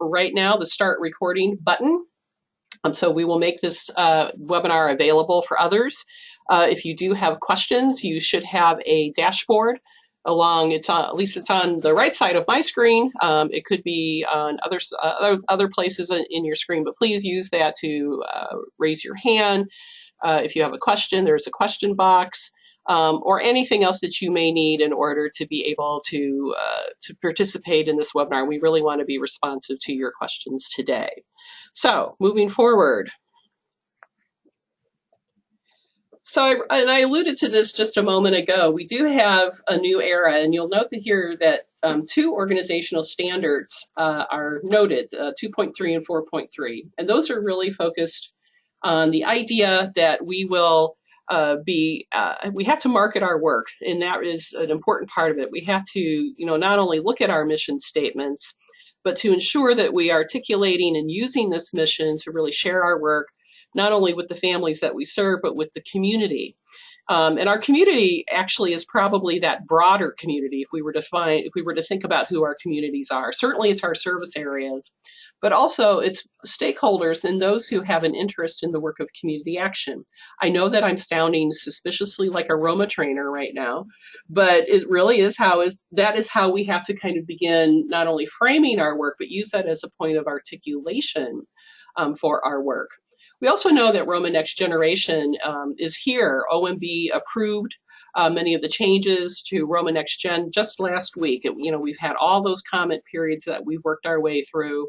right now the start recording button. So we will make this webinar available for others. If you do have questions, you should have a dashboard along, at least it's on the right side of my screen. It could be on other places in your screen, but please use that to raise your hand. If you have a question, there's a question box. Or anything else that you may need in order to be able to participate in this webinar. We really want to be responsive to your questions today. So moving forward. So I alluded to this just a moment ago. We do have a new era, and you'll note here that two organizational standards are noted, 2.3 and 4.3. And those are really focused on the idea that we will we have to market our work, and that is an important part of it. We have to, not only look at our mission statements, but to ensure that we are articulating and using this mission to really share our work, not only with the families that we serve, but with the community. And our community actually is probably that broader community if we were to think about who our communities are. Certainly it's our service areas, but also it's stakeholders and those who have an interest in the work of community action. I know that I'm sounding suspiciously like a Roma trainer right now, but it really is that is how we have to kind of begin not only framing our work, but use that as a point of articulation for our work. We also know that Roma Next Generation is here. OMB approved many of the changes to Roma Next Gen just last week. We've had all those comment periods that we've worked our way through,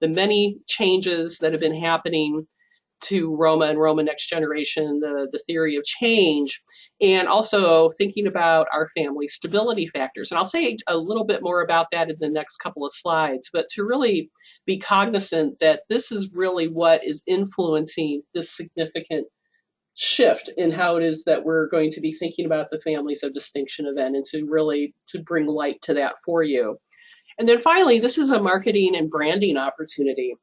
the many changes that have been happening to Roma and Roma Next Generation, the theory of change, and also thinking about our family stability factors. And I'll say a little bit more about that in the next couple of slides, but to really be cognizant that this is really what is influencing this significant shift in how it is that we're going to be thinking about the Families of Distinction event, and to bring light to that for you. And then finally, this is a marketing and branding opportunity.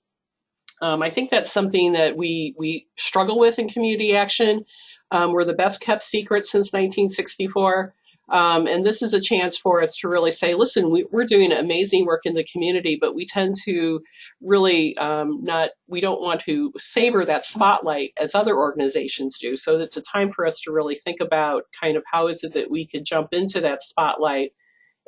I think that's something that we struggle with in community action. We're the best kept secret since 1964. And this is a chance for us to really say, listen, we're doing amazing work in the community, but we tend to really we don't want to savor that spotlight as other organizations do. So it's a time for us to really think about kind of how is it that we could jump into that spotlight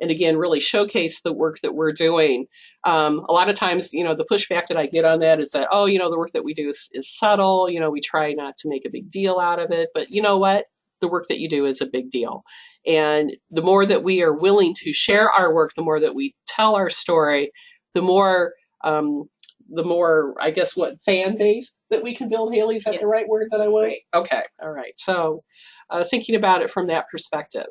and again, really showcase the work that we're doing. A lot of times, the pushback that I get on that is that, the work that we do is subtle. We try not to make a big deal out of it, but you know what? The work that you do is a big deal. And the more that we are willing to share our work, the more that we tell our story, the more, I guess, what fan base that we can build. Hayley, is that the right word that I want? Right. Okay. All right. So thinking about it from that perspective.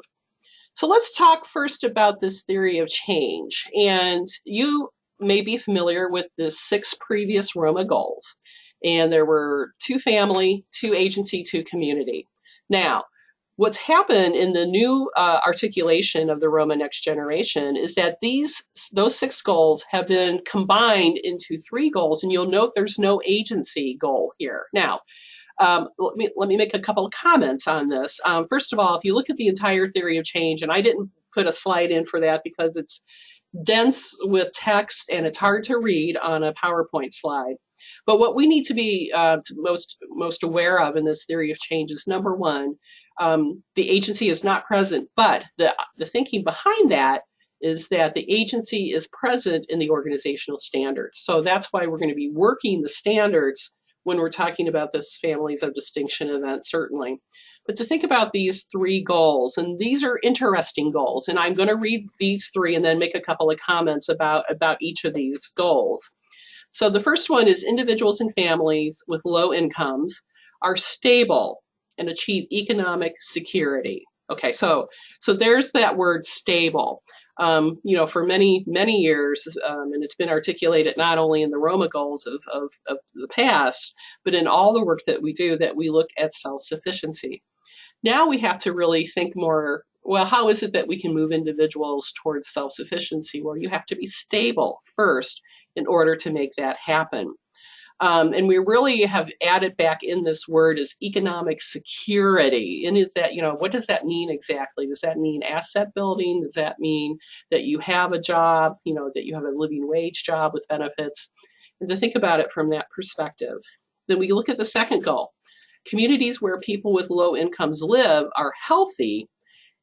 So let's talk first about this theory of change. And you may be familiar with the 6 previous Roma goals. And there were 2 family, 2 agency, 2 community. Now, what's happened in the new articulation of the Roma Next Generation is that those 6 goals have been combined into 3 goals. And you'll note there's no agency goal here. Now, let me make a couple of comments on this. First of all, if you look at the entire theory of change, and I didn't put a slide in for that because it's dense with text and it's hard to read on a PowerPoint slide. But what we need to be most aware of in this theory of change is, number one, the agency is not present, but the thinking behind that is that the agency is present in the organizational standards. So that's why we're going to be working the standards when we're talking about this Families of Distinction event, certainly. But to think about these 3 goals, and these are interesting goals, and I'm going to read these 3 and then make a couple of comments about each of these goals. So the first one is individuals and families with low incomes are stable and achieve economic security. Okay, so there's that word stable. For many, many years, and it's been articulated not only in the Roma goals of the past, but in all the work that we do, that we look at self-sufficiency. Now we have to really think more, well, how is it that we can move individuals towards self-sufficiency? Well, you have to be stable first in order to make that happen. And we really have added back in this word is economic security. And is that, what does that mean exactly? Does that mean asset building? Does that mean that you have a job, that you have a living wage job with benefits? And to think about it from that perspective. Then we look at the second goal. Communities where people with low incomes live are healthy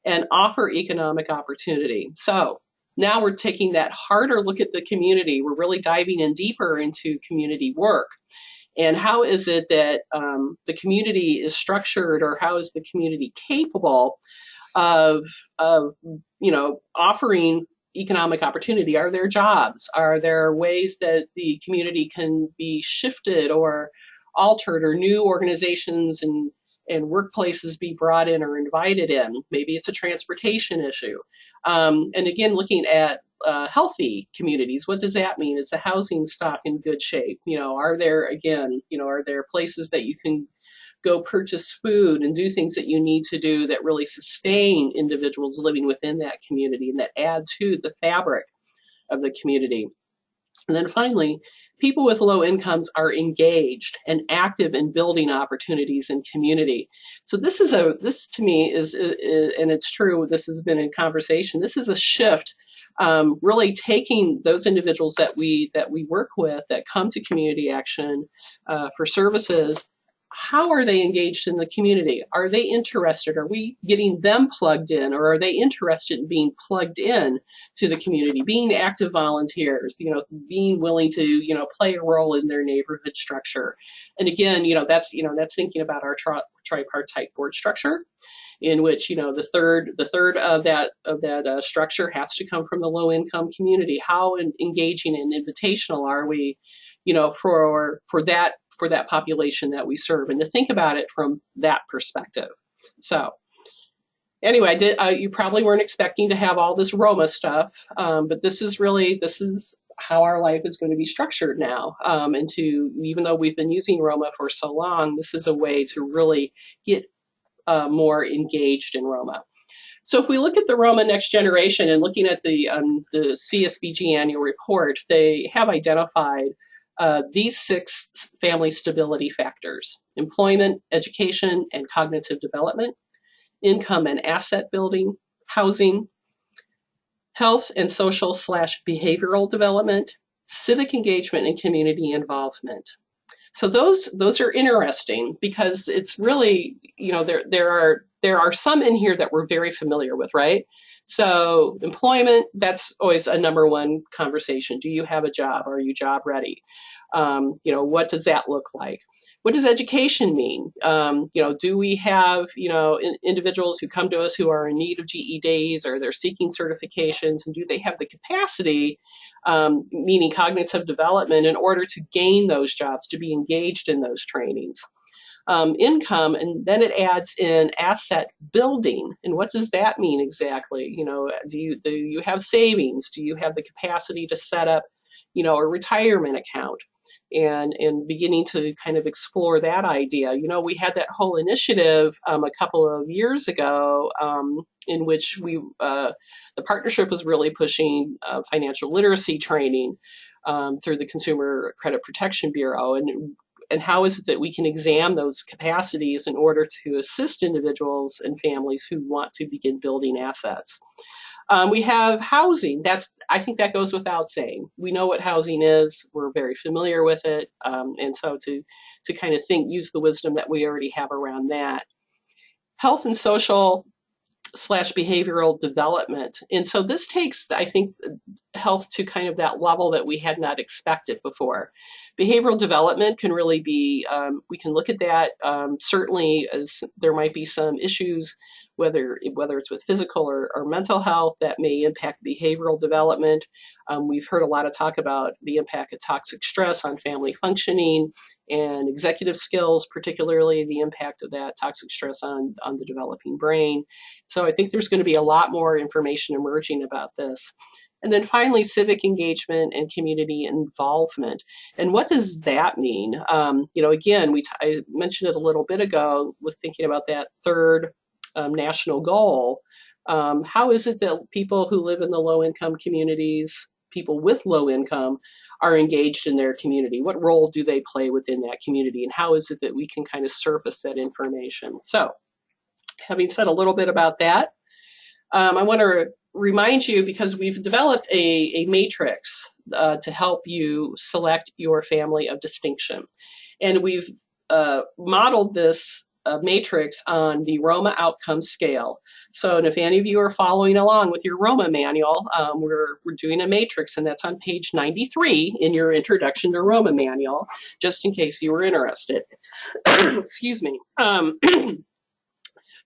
and offer economic opportunity. So now we're taking that harder look at the community. We're really diving in deeper into community work. And how is it that the community is structured, or how is the community capable of offering economic opportunity? Are there jobs? Are there ways that the community can be shifted or altered, or new organizations and workplaces be brought in or invited in? Maybe it's a transportation issue. And again, looking at healthy communities, what does that mean? Is the housing stock in good shape? Are there places that you can go purchase food and do things that you need to do that really sustain individuals living within that community and that add to the fabric of the community? And then finally, people with low incomes are engaged and active in building opportunities in community. So this to me is, and it's true, this has been in conversation, this is a shift, really taking those individuals that we work with that come to community action for services. How are they engaged in the community? Are they interested? Are we getting them plugged in, or are they interested in being plugged in to the community, being active volunteers, being willing to, play a role in their neighborhood structure? And again, that's thinking about our tripartite board structure, in which, the third of that structure has to come from the low income community. How engaging and invitational are we, for that population that we serve, and to think about it from that perspective. So anyway, you probably weren't expecting to have all this Roma stuff, but this is how our life is going to be structured now. And even though we've been using Roma for so long, this is a way to really get more engaged in Roma. So if we look at the Roma Next Generation and looking at the CSBG annual report, they have identified these 6 family stability factors: employment, education, and cognitive development, income and asset building, housing, health and social / behavioral development, civic engagement, and community involvement. So those are interesting, because it's really, there are some in here that we're very familiar with, right? So employment, that's always a number one conversation. Do you have a job? Are you job ready? What does that look like? What does education mean? Do we have, individuals who come to us who are in need of GEDs, or they're seeking certifications, and do they have the capacity, meaning cognitive development, in order to gain those jobs, to be engaged in those trainings? Income, and then it adds in asset building. And what does that mean exactly? Do you have savings? Do you have the capacity to set up, a retirement account? And beginning to kind of explore that idea. We had that whole initiative a couple of years ago, in which the partnership was really pushing financial literacy training through the Consumer Credit Protection Bureau, and how is it that we can examine those capacities in order to assist individuals and families who want to begin building assets. We have housing. I think that goes without saying. We know what housing is. We're very familiar with it. And so to kind of use the wisdom that we already have around that. Health and social / behavioral development. And so this takes, I think, health to kind of that level that we had not expected before. Behavioral development can really be, we can look at that, certainly as there might be some issues, whether it's with physical or mental health, that may impact behavioral development. We've heard a lot of talk about the impact of toxic stress on family functioning and executive skills, particularly the impact of that toxic stress on the developing brain. So I think there's going to be a lot more information emerging about this. And then finally, civic engagement and community involvement. And what does that mean? Again, I mentioned it a little bit ago with thinking about that third national goal. How is it that people who live in the low-income communities, people with low income, are engaged in their community? What role do they play within that community? And how is it that we can kind of surface that information? So having said a little bit about that, I want to remind you, because we've developed a matrix to help you select your family of distinction. And we've modeled this matrix on the Roma outcome scale. So, and if any of you are following along with your Roma manual, we're doing a matrix, and that's on page 93 in your Introduction to Roma manual, just in case you were interested. Excuse me.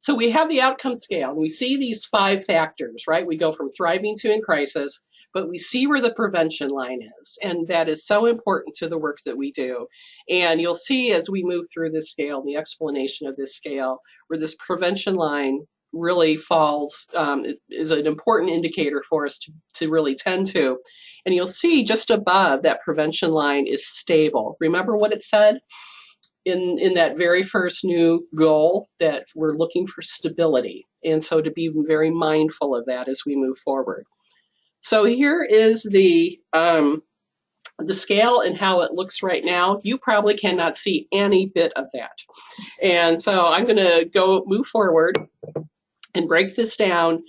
So we have the outcome scale, and we see these 5 factors, right? We go from thriving to in crisis, but we see where the prevention line is, and that is so important to the work that we do. And you'll see as we move through this scale, the explanation of this scale, where this prevention line really falls, is an important indicator for us to really tend to. And you'll see just above that prevention line is stable. Remember what it said? In that very first new goal, that we're looking for stability. And so to be very mindful of that as we move forward. So here is the scale and how it looks right now. You probably cannot see any bit of that. And so I'm going to move forward and break this down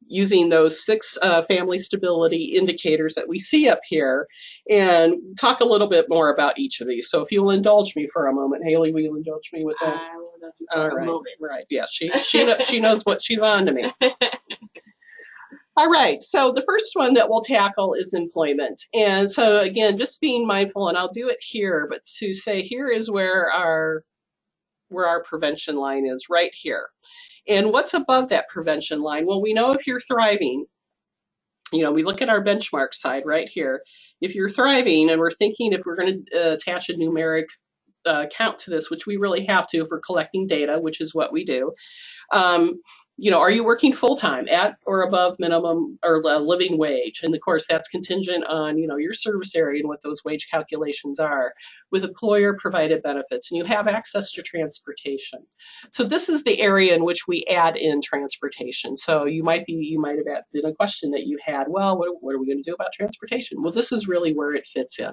using those 6 family stability indicators that we see up here, and talk a little bit more about each of these. So if you'll indulge me for a moment, Hayley, will you indulge me with that? I will indulge you for a moment. Right, yeah, she knows what she's on to me. All right, so the first one that we'll tackle is employment. And so again, just being mindful, and I'll do it here, but to say here is where our prevention line is, right here. And what's above that prevention line? Well, we know if you're thriving, you know, we look at our benchmark side right here. If you're thriving, and we're thinking if we're going to attach a numeric count to this, which we really have to if we're collecting data, which is what we do. You know, are you working full-time at or above minimum or living wage? And of course, that's contingent on, you know, your service area and what those wage calculations are, with employer provided benefits, and you have access to transportation. So this is the area in which we add in transportation. So you might have been a question that you had, well, what are we going to do about transportation? Well, this is really where it fits in.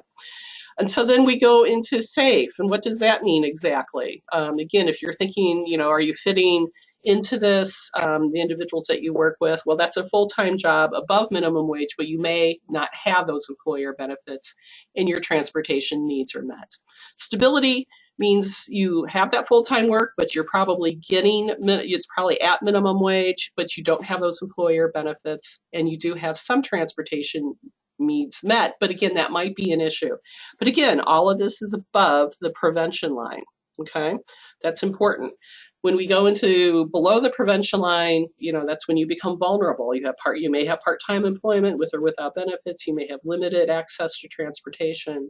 And so then we go into safe. And what does that mean exactly? Again, if you're thinking, you know, are you fitting into this, the individuals that you work with? Well, that's a full-time job above minimum wage, but you may not have those employer benefits and your transportation needs are met. Stability means you have that full-time work, but you're probably it's probably at minimum wage, but you don't have those employer benefits, and you do have some transportation needs met, but again, that might be an issue. But again, all of this is above the prevention line, okay? That's important. When we go into below the prevention line, you know, that's when you become vulnerable. You may have part-time employment with or without benefits. You may have limited access to transportation,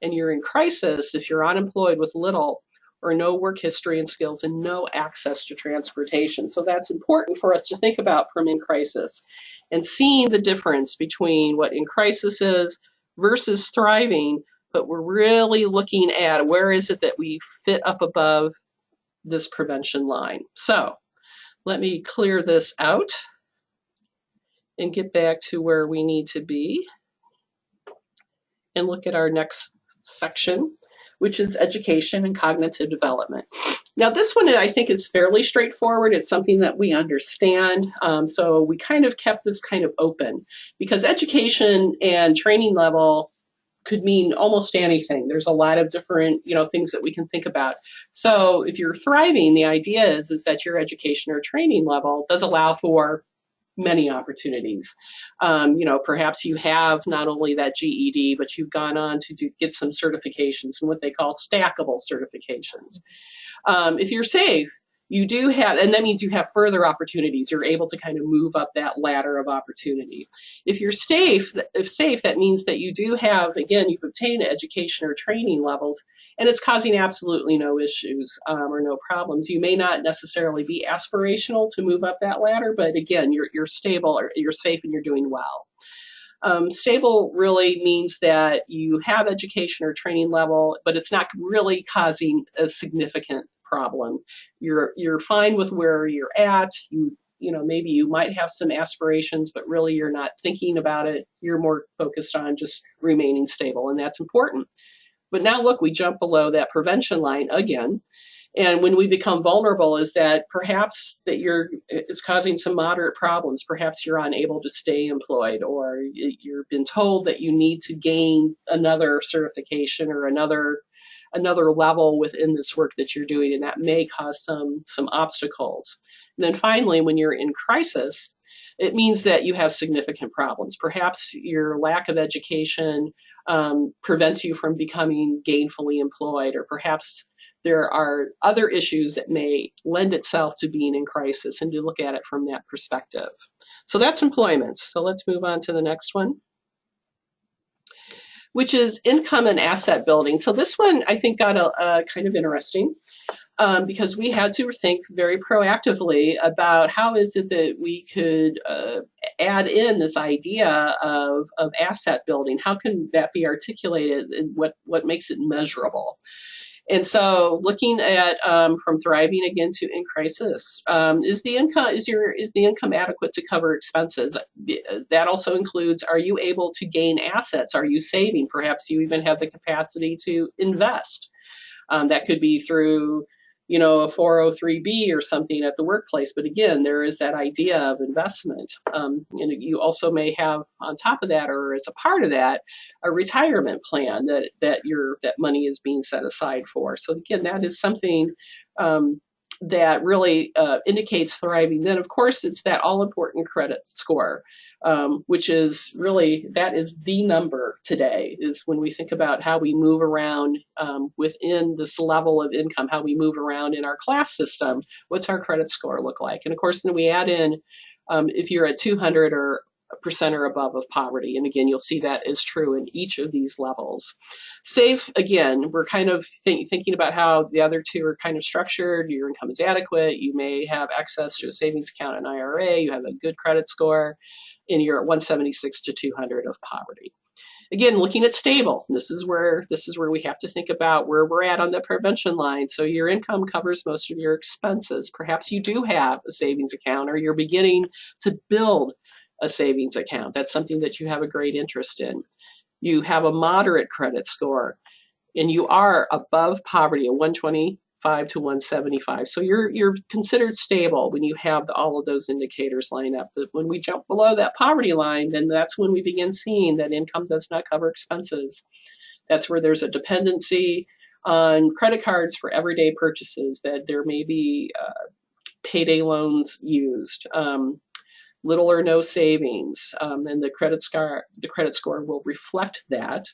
and you're in crisis if you're unemployed with little or no work history and skills and no access to transportation. So that's important for us to think about from in crisis, and seeing the difference between what in crisis is versus thriving, but we're really looking at where is it that we fit up above this prevention line. So let me clear this out and get back to where we need to be and look at our next section, which is education and cognitive development. Now, this one I think is fairly straightforward. It's something that we understand. So we kind of kept this kind of open, because education and training level could mean almost anything. There's a lot of different, you know, things that we can think about. So if you're thriving, the idea is that your education or training level does allow for many opportunities. You know, perhaps you have not only that GED, but you've gone on to get some certifications, and what they call stackable certifications. If you're safe, you do have, and that means you have further opportunities. You're able to kind of move up that ladder of opportunity. If you're safe, that means that you do have, again, you've obtained education or training levels, and it's causing absolutely no issues or no problems. You may not necessarily be aspirational to move up that ladder, but again, you're stable, or you're safe, and you're doing well. Stable really means that you have education or training level, but it's not really causing a significant problem. You're fine with where you're at. You maybe you might have some aspirations, but really you're not thinking about it. You're more focused on just remaining stable, and that's important. But now look, we jump below that prevention line again. And when we become vulnerable is that perhaps that it's causing some moderate problems. Perhaps you're unable to stay employed, or you've been told that you need to gain another certification or another level within this work that you're doing, and that may cause some obstacles. And then finally, when you're in crisis, it means that you have significant problems. Perhaps your lack of education prevents you from becoming gainfully employed, or perhaps there are other issues that may lend itself to being in crisis, and to look at it from that perspective. So that's employment. So let's move on to the next one, which is income and asset building. So this one I think got a kind of interesting because we had to think very proactively about how is it that we could add in this idea of asset building. How can that be articulated, and what makes it measurable? And so looking at from thriving again to in crisis, is the income adequate to cover expenses? That also includes, are you able to gain assets? Are you saving? Perhaps you even have the capacity to invest. That could be through a 403B or something at the workplace. But again, there is that idea of investment. And you also may have on top of that, or as a part of that, a retirement plan that money is being set aside for. So again, that is something that really indicates thriving. Then of course, it's that all important credit score, which is really, that is the number today, is when we think about how we move around within this level of income, how we move around in our class system, what's our credit score look like? And of course, then we add in if you're at 200% or above of poverty. And again, you'll see that is true in each of these levels. Safe, again, we're kind of thinking about how the other two are kind of structured. Your income is adequate. You may have access to a savings account, an IRA. You have a good credit score, and you're at 176 to 200 of poverty. Again, looking at stable, this is where we have to think about where we're at on the prevention line. So your income covers most of your expenses. Perhaps you do have a savings account, or you're beginning to build a savings account. That's something that you have a great interest in. You have a moderate credit score, and you are above poverty, a 125 to 175. So you're considered stable when you have all of those indicators line up. But when we jump below that poverty line, then that's when we begin seeing that income does not cover expenses. That's where there's a dependency on credit cards for everyday purchases, that there may be payday loans used, little or no savings, and the credit score will reflect that.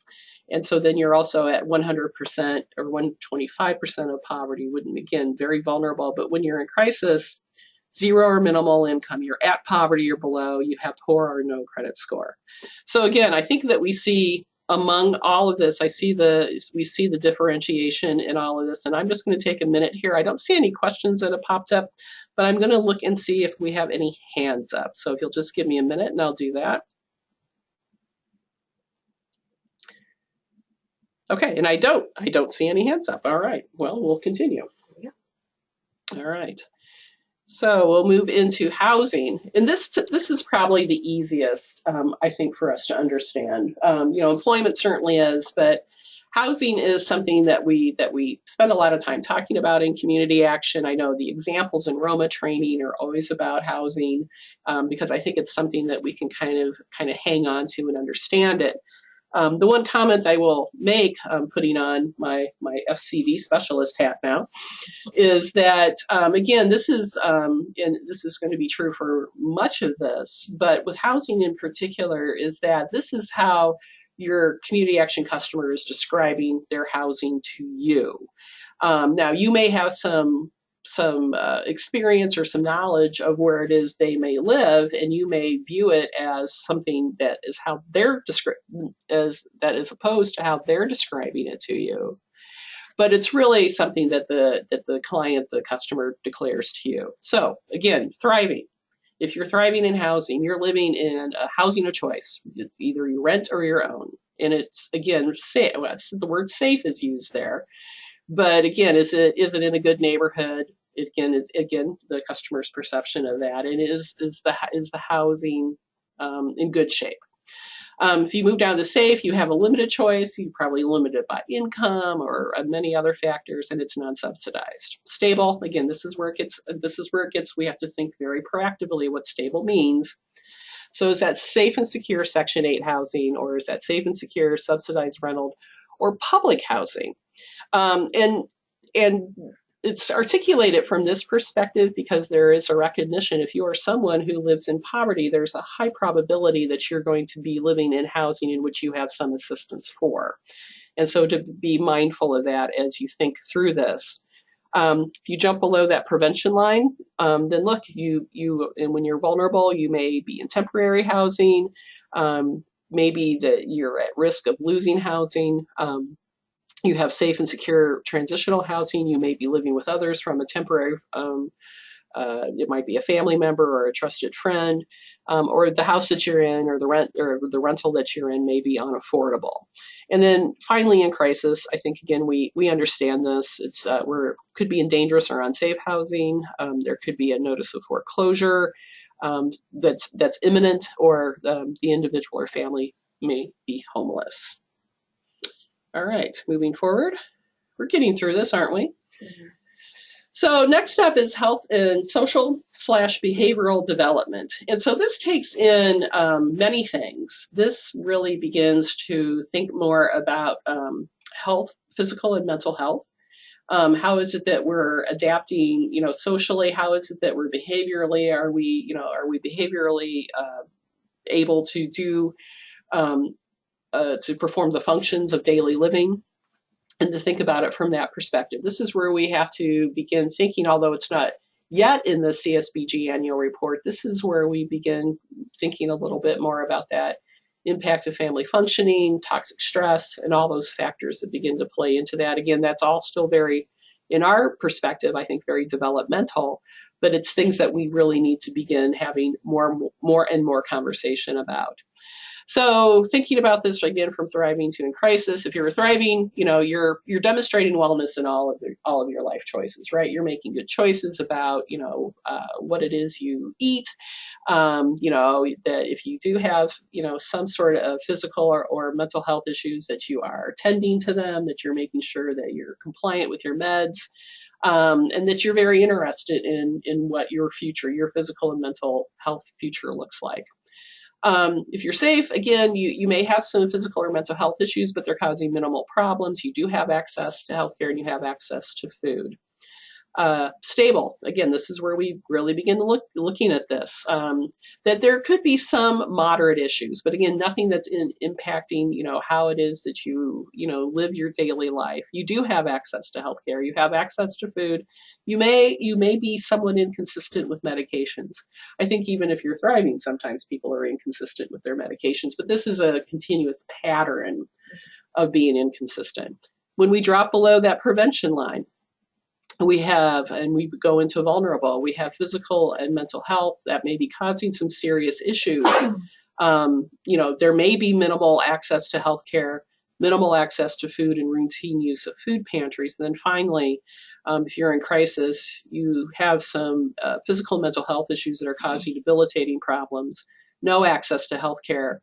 And so then you're also at 100% or 125% of poverty, wouldn't, again, very vulnerable. But when you're in crisis, zero or minimal income, you're at poverty or below, you have poor or no credit score. So again, I think that we see among all of this, we see the differentiation in all of this. And I'm just going to take a minute here. I don't see any questions that have popped up, but I'm going to look and see if we have any hands up. So if you'll just give me a minute, and I'll do that. Okay, and I don't see any hands up. All right, well, we'll continue. Yeah. All right. So we'll move into housing, and this is probably the easiest, I think, for us to understand. Employment certainly is, but housing is something that we spend a lot of time talking about in community action. I know the examples in Roma training are always about housing, because I think it's something that we can kind of hang on to and understand it. The one comment I will make, putting on my FCV specialist hat now, is that, again, this is going to be true for much of this, but with housing in particular, is that this is how your community action customer is describing their housing to you. Now, you may have some experience or some knowledge of where it is they may live, and you may view it as something that is how they're that is opposed to how they're describing it to you. But it's really something that the client, the customer, declares to you. So again, thriving. If you're thriving in housing, you're living in a housing of choice. It's either you rent or your own. And it's, again, safe. The word safe is used there. But again, is it in a good neighborhood? again the customer's perception of that, and is the housing in good shape. If you move down to safe, you have a limited choice. You probably limited by income or many other factors, and it's non-subsidized. Stable, again, this is where it gets. We have to think very proactively what stable means. So is that safe and secure Section 8 housing, or is that safe and secure subsidized rental or public housing? And it's articulated from this perspective because there is a recognition if you are someone who lives in poverty, there's a high probability that you're going to be living in housing in which you have some assistance for. And so to be mindful of that as you think through this. If you jump below that prevention line, then look, and when you're vulnerable, you may be in temporary housing, maybe that you're at risk of losing housing. You have safe and secure transitional housing. You may be living with others from a temporary, it might be a family member or a trusted friend, or the house that you're in or the rental that you're in may be unaffordable. And then finally in crisis, I think again, we understand this. It's could be in dangerous or unsafe housing. There could be a notice of foreclosure that's imminent, or the individual or family may be homeless. All right, moving forward. We're getting through this, aren't we? Mm-hmm. So next up is health and social/behavioral development. And so this takes in many things. This really begins to think more about health, physical and mental health. How is it that we're adapting, socially? How is it that we're behaviorally? Are we behaviorally able to do to perform the functions of daily living, and to think about it from that perspective. This is where we have to begin thinking, although it's not yet in the CSBG annual report, this is where we begin thinking a little bit more about that impact of family functioning, toxic stress, and all those factors that begin to play into that. Again, that's all still very, in our perspective, I think very developmental, but it's things that we really need to begin having more and more conversation about. So thinking about this again from thriving to in crisis, if you're thriving, you're demonstrating wellness in all of your life choices, right? You're making good choices about, what it is you eat. That if you do have, some sort of physical or mental health issues, that you are tending to them, that you're making sure that you're compliant with your meds, and that you're very interested in what your future, your physical and mental health future looks like. If you're safe, again, you may have some physical or mental health issues, but they're causing minimal problems. You do have access to healthcare and you have access to food. Stable, again, this is where we really begin to looking at this, that there could be some moderate issues, but again, nothing that's impacting, how it is that you live your daily life. You do have access to healthcare. You have access to food. You may be somewhat inconsistent with medications. I think even if you're thriving, sometimes people are inconsistent with their medications, but this is a continuous pattern of being inconsistent. When we drop below that prevention line, we go into vulnerable, we have physical and mental health that may be causing some serious issues. There may be minimal access to healthcare, minimal access to food, and routine use of food pantries. And then finally, if you're in crisis, you have some physical and mental health issues that are causing debilitating problems, no access to healthcare,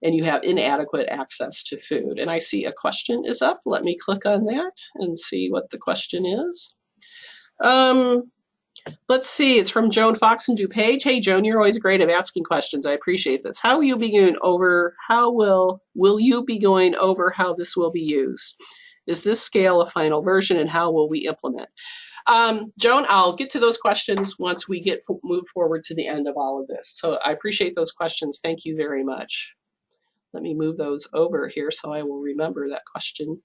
and you have inadequate access to food. And I see a question is up. Let me click on that and see what the question is. Let's see, it's from Joan Fox and DuPage. Hey, Joan, you're always great at asking questions. I appreciate this. How will you be going over, will you be going over how this will be used? Is this scale a final version, and how will we implement? Joan, I'll get to those questions once we move forward to the end of all of this. So I appreciate those questions. Thank you very much. Let me move those over here so I will remember that question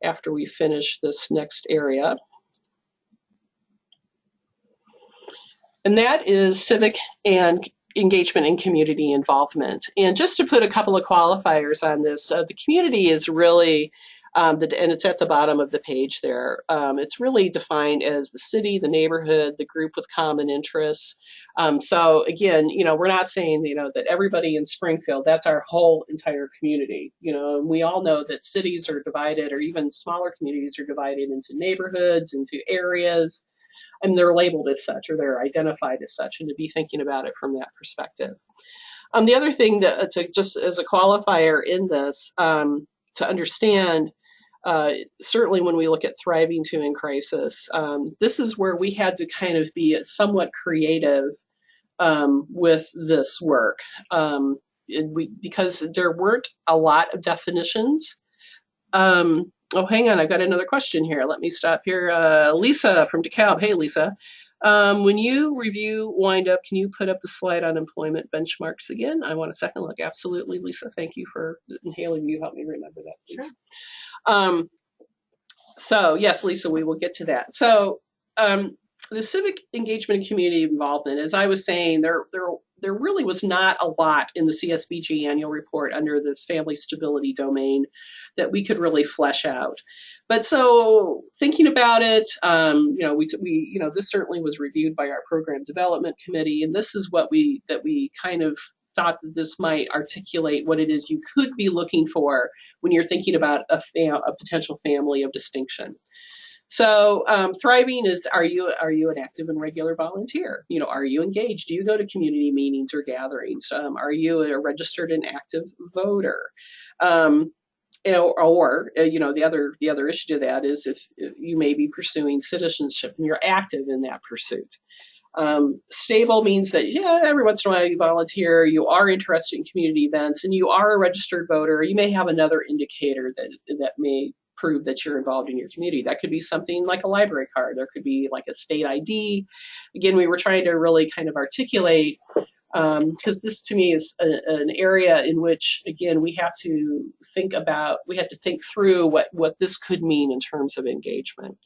after we finish this next area. And that is civic and engagement and community involvement. And just to put a couple of qualifiers on this, the community is really, and it's at the bottom of the page there, it's really defined as the city, the neighborhood, the group with common interests. So again, we're not saying, that everybody in Springfield, that's our whole entire community. And we all know that cities are divided, or even smaller communities are divided into neighborhoods, into areas. and they're labeled as such or they're identified as such, and to be thinking about it from that perspective. The other thing that just as a qualifier in this, to understand, certainly when we look at thriving to in crisis, this is where we had to kind of be somewhat creative with this work, because there weren't a lot of definitions. Oh, hang on, I've got another question here. Let me stop here. Lisa from DeKalb. Hey, Lisa. When you review wind up, can you put up the slide on employment benchmarks again? I want a second look. Absolutely, Lisa. Thank you for, and Hayley, will you help me remember that, please? Sure. So yes, Lisa, we will get to that. So the civic engagement and community involvement, as I was saying, there really was not a lot in the CSBG annual report under this family stability domain that we could really flesh out. But so thinking about it, this certainly was reviewed by our program development committee, and this is what we kind of thought that this might articulate what it is you could be looking for when you're thinking about a potential family of distinction. So thriving is, are you an active and regular volunteer? Are you engaged? Do you go to community meetings or gatherings? Are you a registered and active voter? Or the other issue to that is if you may be pursuing citizenship and you're active in that pursuit. Stable means that, every once in a while you volunteer, you are interested in community events, and you are a registered voter. You may have another indicator that may prove that you're involved in your community. That could be something like a library card. There could be like a state ID. Again, we were trying to really kind of articulate, because this to me is an area in which, again, we had to think through what this could mean in terms of engagement.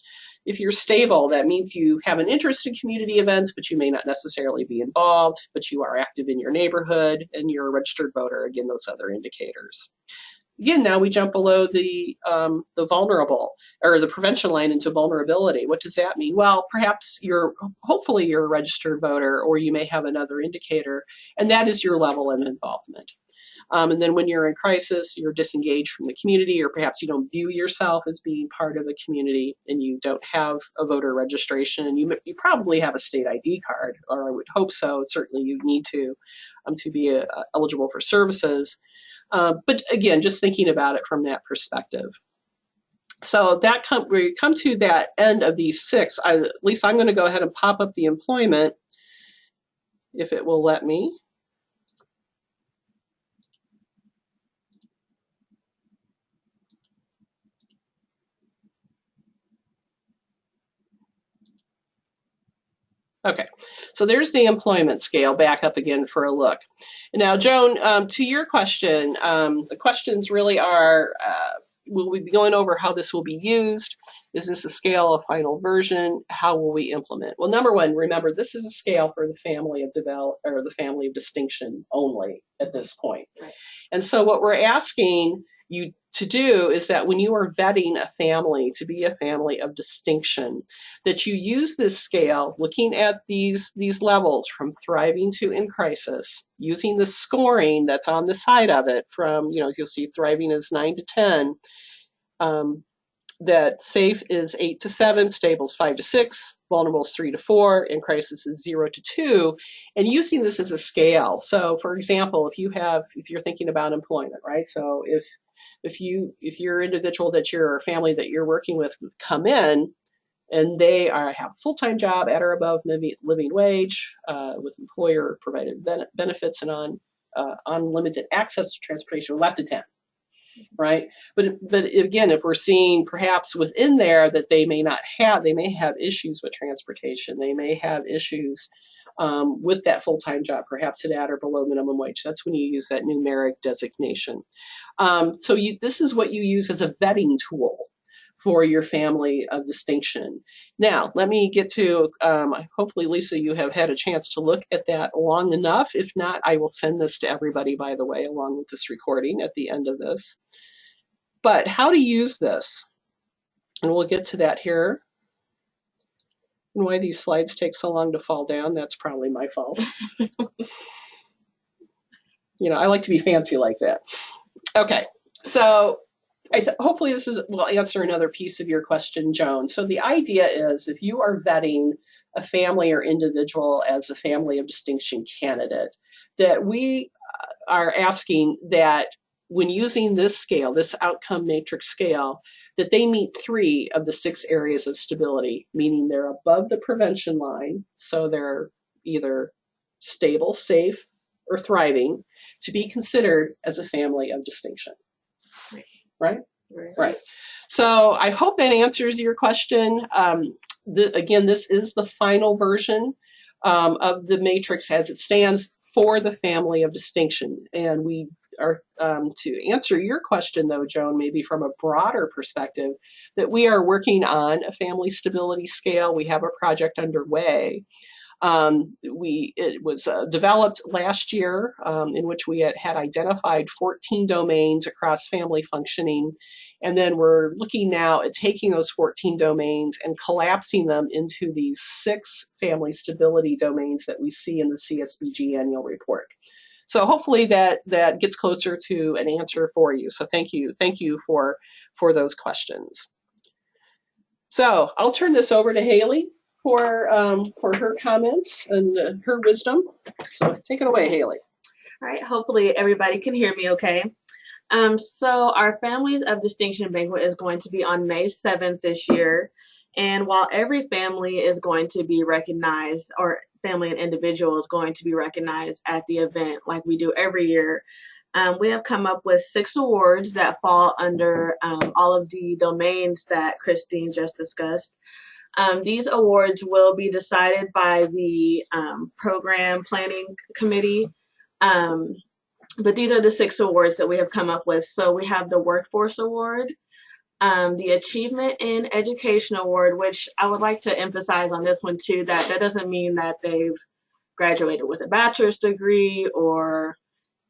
If you're stable, that means you have an interest in community events, but you may not necessarily be involved, but you are active in your neighborhood and you're a registered voter. Again, those other indicators. Again, now we jump below the vulnerable or the prevention line into vulnerability. What does that mean? Well, perhaps hopefully you're a registered voter, or you may have another indicator, and that is your level of involvement. And then when you're in crisis, you're disengaged from the community, or perhaps you don't view yourself as being part of the community and you don't have a voter registration. You probably have a state ID card, or I would hope so. Certainly you need to be eligible for services. But again, just thinking about it from that perspective. So we come to that end of these six. At least I'm going to go ahead and pop up the employment, if it will let me. Okay, so there's the employment scale. Back up again for a look. Now, Joan, to your question, the questions really are, will we be going over how this will be used? Is this a scale, a final version? How will we implement? Well, number one, remember, this is a scale for the family of the family of distinction only at this point. Right. And so what we're asking you to do is that when you are vetting a family to be a family of distinction, that you use this scale, looking at these levels from thriving to in crisis, using the scoring that's on the side of it from, as you'll see, thriving is 9 to 10, that safe is 8 to 7, stable is 5 to 6, vulnerable is 3 to 4, and crisis is 0 to 2, and using this as a scale. So for example, if you're thinking about employment, right? So if your individual that your family that you're working with come in and they have a full-time job at or above living wage, with employer provided benefits and on unlimited access to transportation, well, that's a 10. Right, but again, if we're seeing perhaps within there that they may have issues with transportation, they may have issues with that full-time job, perhaps at or below minimum wage. That's when you use that numeric designation. So this is what you use as a vetting tool for your family of distinction. Now, let me get to, hopefully, Lisa, you have had a chance to look at that long enough. If not, I will send this to everybody, by the way, along with this recording at the end of this. But how to use this, and we'll get to that here. And why these slides take so long to fall down, that's probably my fault. I like to be fancy like that. Okay, so Hopefully this will answer another piece of your question, Joan. So the idea is if you are vetting a family or individual as a family of distinction candidate, that we are asking that when using this scale, this outcome matrix scale, that they meet 3 of the 6 areas of stability, meaning they're above the prevention line, so they're either stable, safe, or thriving, to be considered as a family of distinction. Right? Right. So I hope that answers your question. Again, this is the final version of the matrix as it stands for the family of distinction. And we are, to answer your question though, Joan, maybe from a broader perspective, that we are working on a family stability scale. We have a project underway. It was developed last year in which we had identified 14 domains across family functioning. And then we're looking now at taking those 14 domains and collapsing them into these 6 family stability domains that we see in the CSBG annual report. So hopefully that gets closer to an answer for you. So thank you for those questions. So I'll turn this over to Hayley for her comments and her wisdom. So take it away, Hayley. All right, hopefully everybody can hear me okay. So our Families of Distinction Banquet is going to be on May 7th this year. And while every family is going to be recognized, or family and individual is going to be recognized at the event like we do every year, we have come up with 6 awards that fall under all of the domains that Christine just discussed. These awards will be decided by the program planning committee. But these are the 6 awards that we have come up with. So we have the Workforce Award, the Achievement in Education Award, which I would like to emphasize on this one too, that doesn't mean that they've graduated with a bachelor's degree or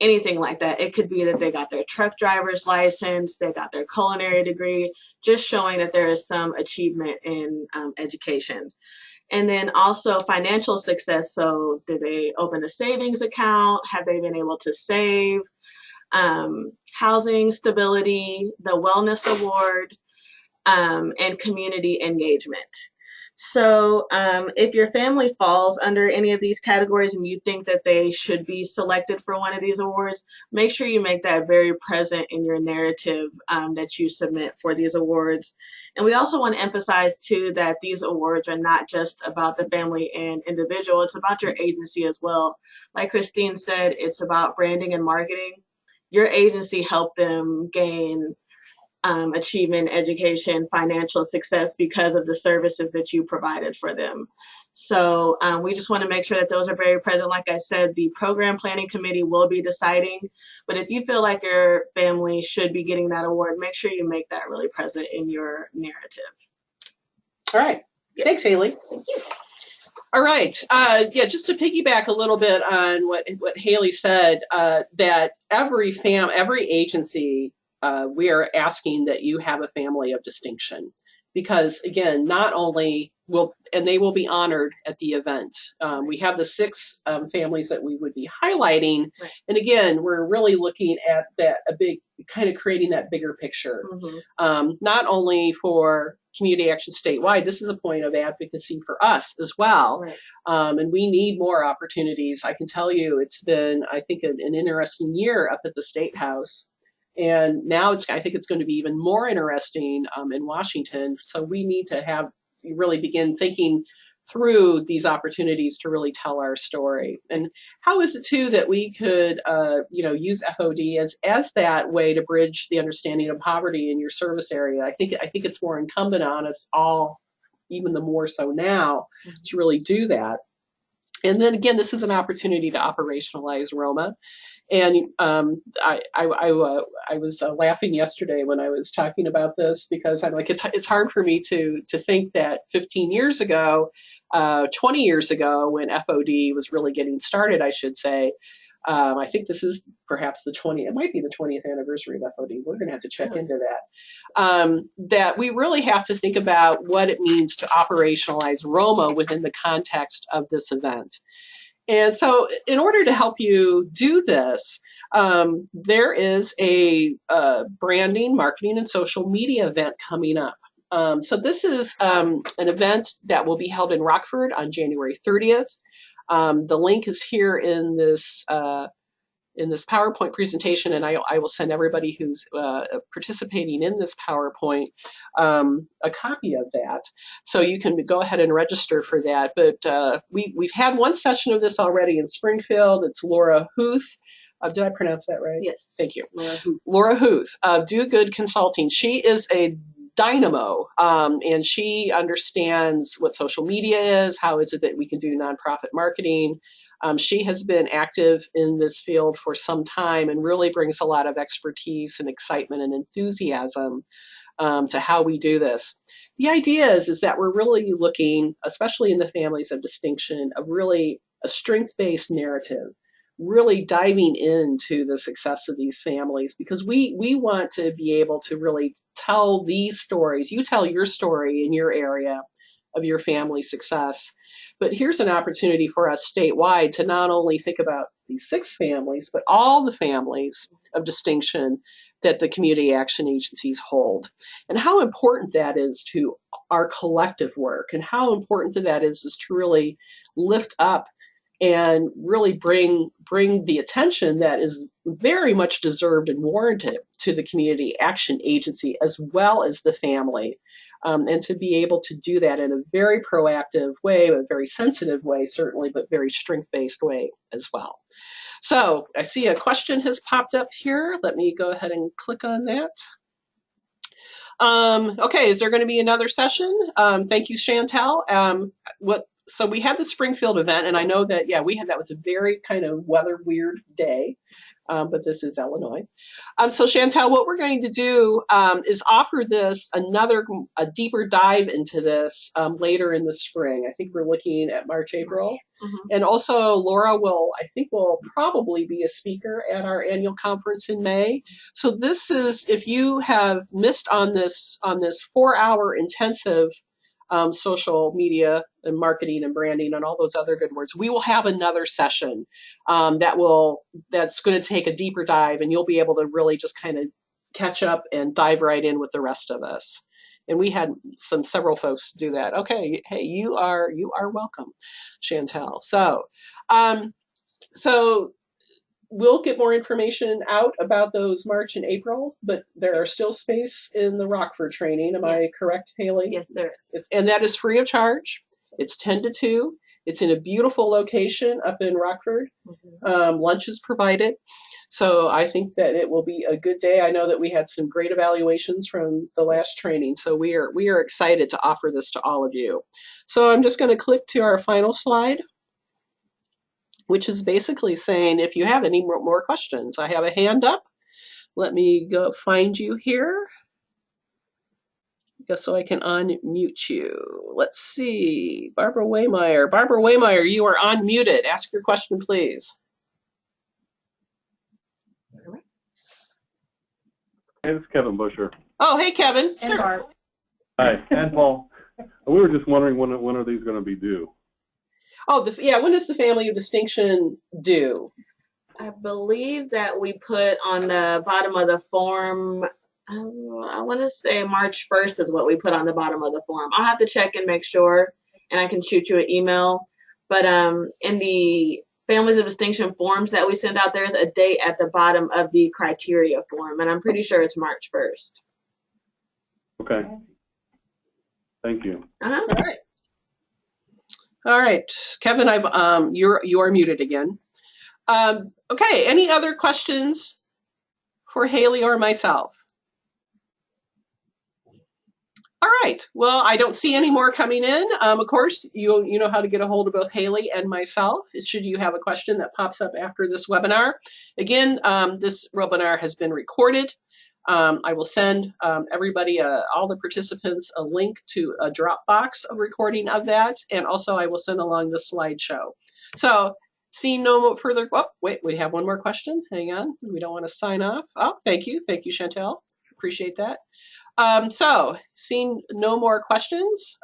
anything like that. It could be that they got their truck driver's license, they got their culinary degree, just showing that there is some achievement in education. And then also financial success. So did they open a savings account? Have they been able to save? Housing stability, the Wellness Award, and community engagement. So if your family falls under any of these categories and you think that they should be selected for one of these awards, make sure you make that very present in your narrative that you submit for these awards. And we also want to emphasize too that these awards are not just about the family and individual, it's about your agency as well. Like Christine said, it's about branding and marketing. Your agency helped them gain achievement, education, financial success because of the services that you provided for them. So we just want to make sure that those are very present. Like I said, the program planning committee will be deciding, but if you feel like your family should be getting that award, make sure you make that really present in your narrative. All right. Thanks, Hayley. Thank you. All right. Yeah, just to piggyback a little bit on what Hayley said, that every agency, we are asking that you have a family of distinction, because again, not only they will be honored at the event. We have the 6 families that we would be highlighting. Right. And again, we're really looking at kind of creating that bigger picture, not only for community action statewide. This is a point of advocacy for us as well. Right. And we need more opportunities. I can tell you it's been, I think, an interesting year up at the State House. And now I think it's going to be even more interesting in Washington. So we need to really begin thinking through these opportunities to really tell our story. And how is it too that we could, use FOD as that way to bridge the understanding of poverty in your service area? I think it's more incumbent on us all, even the more so now, to really do that. And then again, this is an opportunity to operationalize Roma. And I was laughing yesterday when I was talking about this, because I'm like, it's hard for me to think that 15 years ago, 20 years ago, when FOD was really getting started, I should say, I think this is perhaps it might be the 20th anniversary of FOD. We're going to have to check into that. That we really have to think about what it means to operationalize Roma within the context of this event. And so in order to help you do this, there is a branding, marketing, and social media event coming up. So this is an event that will be held in Rockford on January 30th. The link is here in this PowerPoint presentation, and I will send everybody who's participating in this PowerPoint a copy of that, so you can go ahead and register for that. But we've had one session of this already in Springfield. It's Laura Huth. Did I pronounce that right? Yes. Thank you. Laura Huth, Do Good Consulting. She is a dynamo, and she understands what social media is, how is it that we can do nonprofit marketing. She has been active in this field for some time and really brings a lot of expertise and excitement and enthusiasm to how we do this. The idea is that we're really looking, especially in the families of distinction, of really a strength-based narrative, really diving into the success of these families, because we want to be able to really tell these stories. You tell your story in your area of your family success. But here's an opportunity for us statewide to not only think about these 6 families, but all the families of distinction that the community action agencies hold, and how important that is to our collective work, and how important that is to really lift up and really bring the attention that is very much deserved and warranted to the community action agency as well as the family. And to be able to do that in a very proactive way, a very sensitive way, certainly, but very strength-based way as well. So I see a question has popped up here. Let me go ahead and click on that. Okay, is there going to be another session? Thank you, Chantel. So we had the Springfield event, and I know that, yeah, that was a very kind of weather weird day, but this is Illinois. So Chantel, what we're going to do is offer this a deeper dive into this later in the spring. I think we're looking at March, April. Mm-hmm. And also Laura will probably be a speaker at our annual conference in May. So this is, if you have missed on this 4-hour intensive social media and marketing and branding and all those other good words, we will have another session that's going to take a deeper dive, and you'll be able to really just kind of catch up and dive right in with the rest of us. And we had several folks do that. Okay, hey, you are welcome, Chantel. So we'll get more information out about those March and April, but there are still space in the Rockford training. Am I correct, Hayley? Yes, there is. And that is free of charge. It's 10 to 2. It's in a beautiful location up in Rockford. Mm-hmm. Lunch is provided. So I think that it will be a good day. I know that we had some great evaluations from the last training. So we are excited to offer this to all of you. So I'm just going to click to our final slide, which is basically saying, if you have any more questions. I have a hand up. Let me go find you here, just so I can unmute you. Let's see, Barbara Waymeyer. Barbara Waymeyer, you are unmuted. Ask your question, please. Hey, this is Kevin Busher. Oh, hey, Kevin. And Barb. Hi, and Paul. We were just wondering when are these going to be due? Oh, when does the Family of Distinction due? I believe that we put on the bottom of the form, I want to say March 1st is what we put on the bottom of the form. I'll have to check and make sure, and I can shoot you an email. But in the Families of Distinction forms that we send out, there's a date at the bottom of the criteria form, and I'm pretty sure it's March 1st. Okay. Thank you. Uh-huh. All right. All right, Kevin, you are muted again. Okay, any other questions for Hayley or myself? All right, well, I don't see any more coming in. Of course, you know how to get a hold of both Hayley and myself should you have a question that pops up after this webinar. Again, this webinar has been recorded. I will send everybody, all the participants, a link to a Dropbox of recording of that, and also I will send along the slideshow. So, seeing no further, oh, wait, we have one more question. Hang on, we don't want to sign off. Oh, thank you, Chantel. Appreciate that. So, seeing no more questions,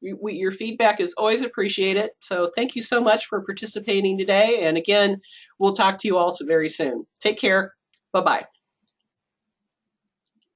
your feedback is always appreciated. So, thank you so much for participating today. And again, we'll talk to you all very soon. Take care. Bye bye.